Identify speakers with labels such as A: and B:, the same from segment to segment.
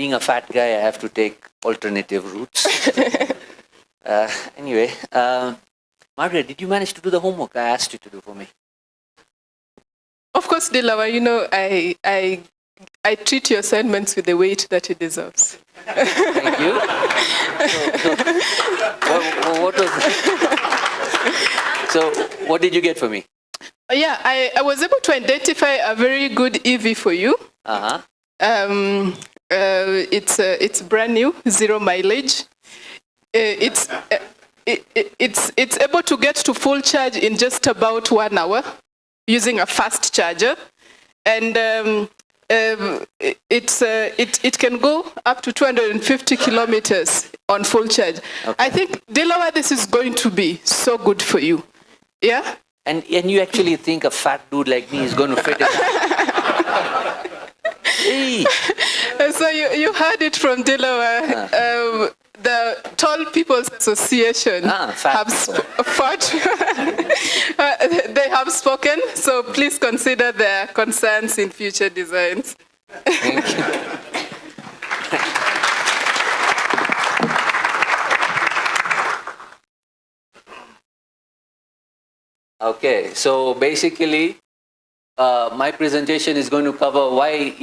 A: being a fat guy, I have to take alternative routes. Anyway, Margaret, did you manage to do the homework I asked you to do for me?
B: Of course, Dilawar, you know, I treat your assignments with the weight that it deserves.
A: Thank you. So what did you get for me?
B: Yeah, I was able to identify a very good EV for you.
A: Uh-huh.
B: It's brand new, 0 mileage. It's able to get to full charge in just about 1 hour using a fast charger, and it can go up to 250 kilometers on full charge. Okay. I think, Dilawar, this is going to be so good for you. Yeah?
A: And you actually think a fat dude like me is going to fit in that? Hey.
B: So you heard it from Dilawar. The Tall People's Association they have spoken, so please consider their concerns in future designs.
A: Thank you. Okay, so basically, my presentation is going to cover why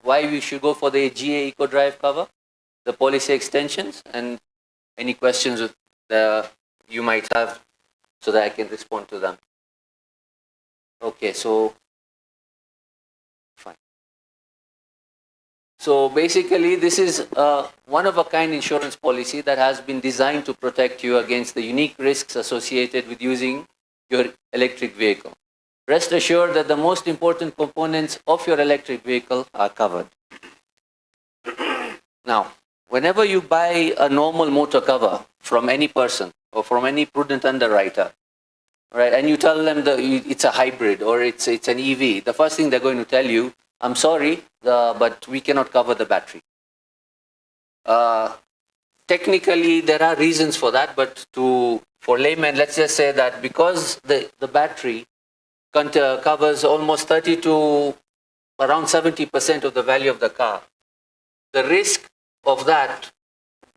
A: we should go for the GA EcoDrive cover, the policy extensions, and any questions you might have so that I can respond to them. Okay, so fine. So basically, this is a one-of-a-kind insurance policy that has been designed to protect you against the unique risks associated with using your electric vehicle. Rest assured that the most important components of your electric vehicle are covered. Now, whenever you buy a normal motor cover from any person or from any prudent underwriter, right, and you tell them it's a hybrid or it's an EV, the first thing they're going to tell you, I'm sorry, but we cannot cover the battery. Technically, there are reasons for that, but for laymen, let's just say that because the battery covers almost 30 to around 70% of the value of the car, the risk of that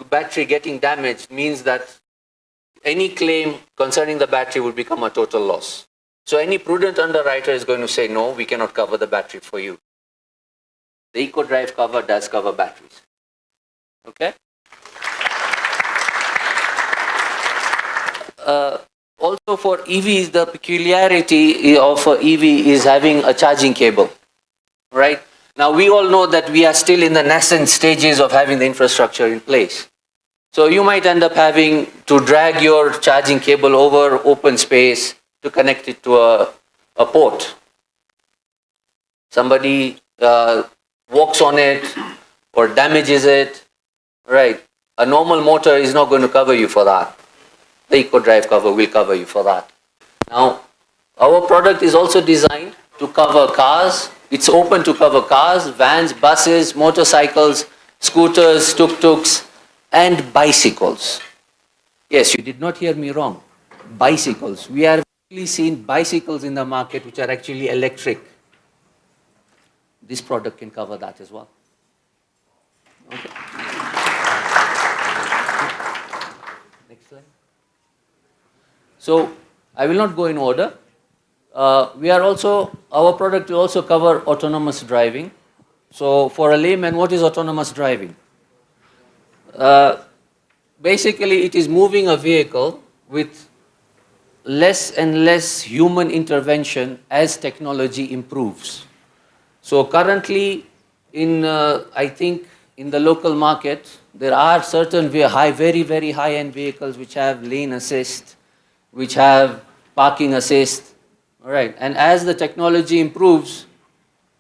A: battery getting damaged means that any claim concerning the battery would become a total loss. So any prudent underwriter is going to say, no, we cannot cover the battery for you. The EcoDrive cover does cover batteries. Okay? Also for EVs, the peculiarity of EV is having a charging cable, right? Now we all know that we are still in the nascent stages of having the infrastructure in place. So you might end up having to drag your charging cable over open space to connect it to a port. Somebody walks on it or damages it, right? A normal motor is not going to cover you for that. The EcoDrive cover will cover you for that. Now, our product is also designed to cover cars. It's open to cover cars, vans, buses, motorcycles, scooters, tuk-tuks, and bicycles. Yes, you did not hear me wrong. Bicycles. We are actually seeing bicycles in the market which are actually electric. This product can cover that as well. Okay. Next slide. So, I will not go in order. Our product will also cover autonomous driving. So, for a layman, what is autonomous driving? Basically, it is moving a vehicle with less and less human intervention as technology improves. So currently, I think in the local market, there are certain very, very high-end vehicles which have lane assist, which have parking assist, all right. And as the technology improves,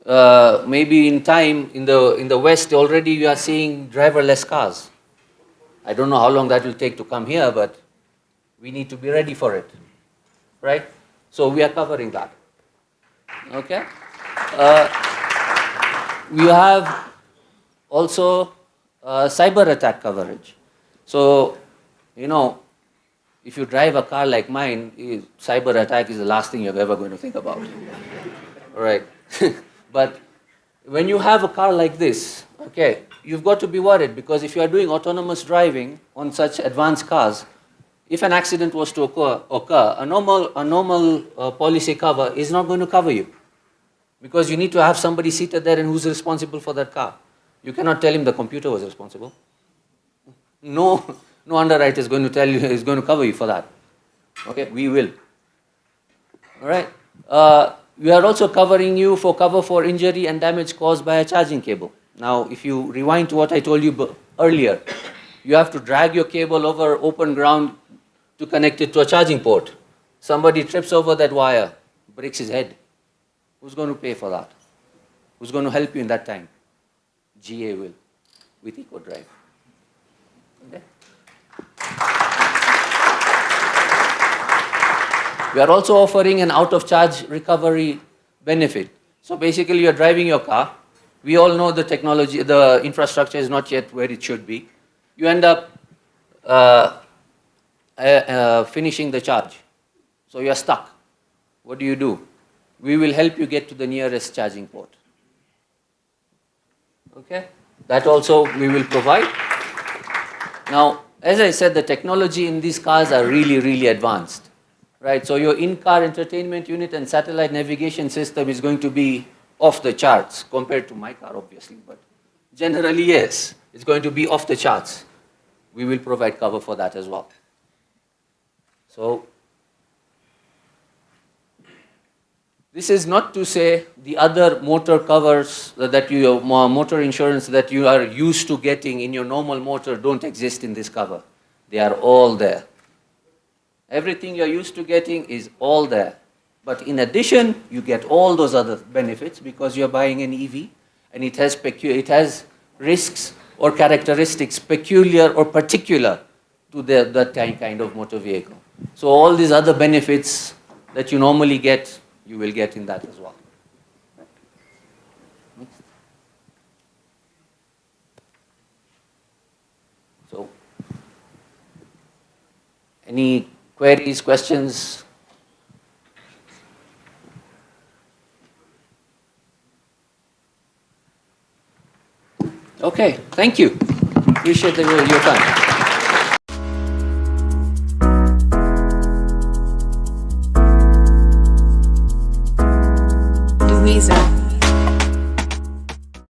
A: maybe in time, in the West already you are seeing driverless cars. I don't know how long that will take to come here, but we need to be ready for it, right? So we are covering that, okay? We have also cyber attack coverage. So, you know, if you drive a car like mine, cyber attack is the last thing you're ever going to think about, all right? But when you have a car like this, okay, you've got to be worried, because if you are doing autonomous driving on such advanced cars, if an accident was to occur, a normal policy cover is not going to cover you, because you need to have somebody seated there and who's responsible for that car. You cannot tell him the computer was responsible. No underwriter is going to tell you, is going to cover you for that. Okay, we will. All right. We are also covering you for cover for injury and damage caused by a charging cable. Now, if you rewind to what I told you earlier, you have to drag your cable over open ground to connect it to a charging port. Somebody trips over that wire, breaks his head. Who's going to pay for that? Who's going to help you in that time? GA will, with EcoDrive. Okay. We are also offering an out-of-charge recovery benefit. So basically, you're driving your car. We all know the technology, the infrastructure is not yet where it should be. You end up finishing the charge. So you're stuck. What do? We will help you get to the nearest charging port. Okay? That also we will provide. Now, as I said, the technology in these cars are really, really advanced. Right? So your in-car entertainment unit and satellite navigation system is going to be off the charts compared to my car, obviously. But generally, yes, it's going to be off the charts. We will provide cover for that as well. So, this is not to say the other motor covers motor insurance that you are used to getting in your normal motor don't exist in this cover. They are all there. Everything you're used to getting is all there. But in addition, you get all those other benefits because you're buying an EV and it has risks or characteristics peculiar or particular to that kind of motor vehicle. So all these other benefits that you normally get, you will get in that as well. So, any queries, questions? Okay, thank you. Appreciate your time.